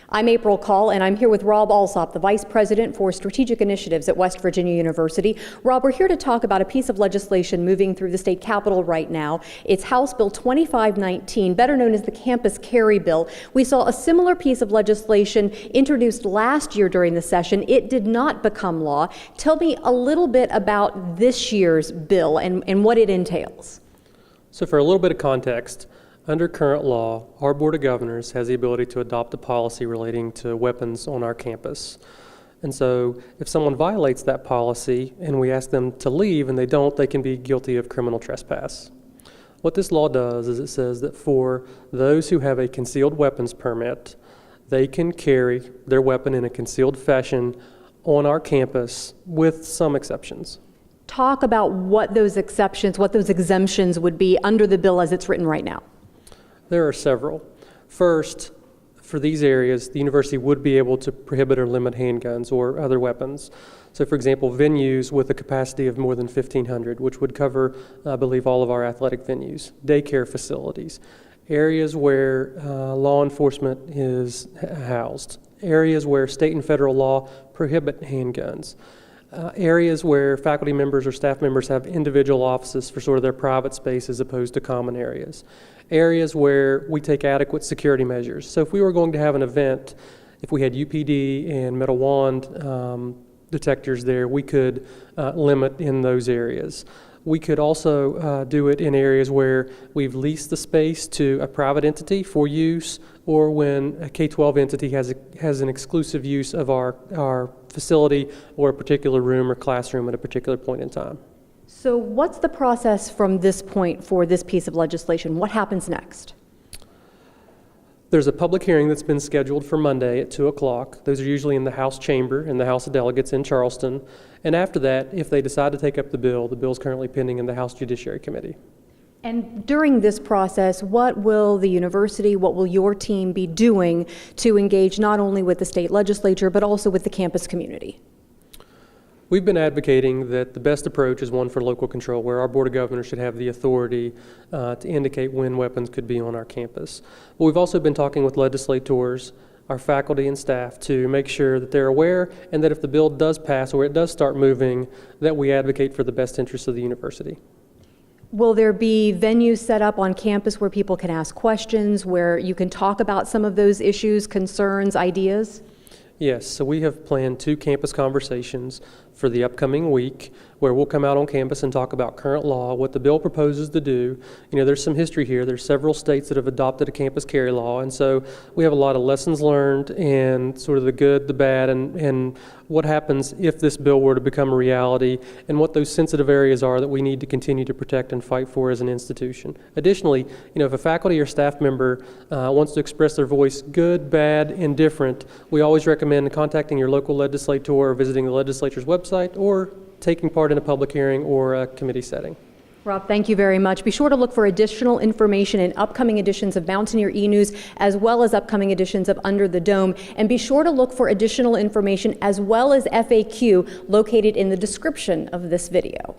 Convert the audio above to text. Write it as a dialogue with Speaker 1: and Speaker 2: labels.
Speaker 1: I'm April Call, and I'm here with Rob Alsop, the Vice President for Strategic Initiatives at West Virginia University. Rob, we're here to talk about a piece of legislation moving through the state capitol right now. It's House Bill 2519, better known as the Campus Carry Bill. We saw a similar piece of legislation introduced last year during the session. It did not become law. Tell me a little bit about this year's bill and what it entails.
Speaker 2: So for a little bit of context, under current law, our Board of Governors has the ability to adopt a policy relating to weapons on our campus. And so if someone violates that policy and we ask them to leave and they don't, they can be guilty of criminal trespass. What this law does is it says that for those who have a concealed weapons permit, they can carry their weapon in a concealed fashion on our campus with some exceptions.
Speaker 1: Talk about what those exceptions, what those exemptions would be under the bill as it's written right now.
Speaker 2: There are several. First, for these areas, the university would be able to prohibit or limit handguns or other weapons. So for example, venues with a capacity of more than 1,500, which would cover, I believe, all of our athletic venues, daycare facilities, areas where law enforcement is housed, areas where state and federal law prohibit handguns, areas where faculty members or staff members have individual offices for sort of their private space as opposed to common areas. Areas where we take adequate security measures. So if we were going to have an event, if we had UPD and metal wand detectors there, we could limit in those areas. We could also do it in areas where we've leased the space to a private entity for use, or when a K-12 entity has an exclusive use of our facility or a particular room or classroom at a particular point in time.
Speaker 1: So what's the process from this point for this piece of legislation? What happens next?
Speaker 2: There's a public hearing that's been scheduled for Monday at 2 o'clock. Those are usually in the House chamber in the House of Delegates in Charleston. And after that, if they decide to take up the bill is currently pending in the House Judiciary Committee.
Speaker 1: And during this process, what will the university, what will your team be doing to engage not only with the state legislature, but also with the campus community?
Speaker 2: We've been advocating that the best approach is one for local control, where our Board of Governors should have the authority to indicate when weapons could be on our campus. But we've also been talking with legislators, our faculty and staff, to make sure that they're aware and that if the bill does pass or it does start moving, that we advocate for the best interests of the university.
Speaker 1: Will there be venues set up on campus where people can ask questions, where you can talk about some of those issues, concerns, ideas?
Speaker 2: Yes, so we have planned 2 campus conversations for the upcoming week where we'll come out on campus and talk about current law, what the bill proposes to do. You know, there's some history here. There's several states that have adopted a campus carry law, and so we have a lot of lessons learned and sort of the good, the bad, and what happens if this bill were to become a reality, and what those sensitive areas are that we need to continue to protect and fight for as an institution. Additionally, you know, if a faculty or staff member wants to express their voice, good, bad, indifferent, we always recommend contacting your local legislator or visiting the legislature's website or taking part in a public hearing or a committee setting.
Speaker 1: Rob, thank you very much. Be sure to look for additional information in upcoming editions of Mountaineer e-News, as well as upcoming editions of Under the Dome. And be sure to look for additional information as well as FAQ located in the description of this video.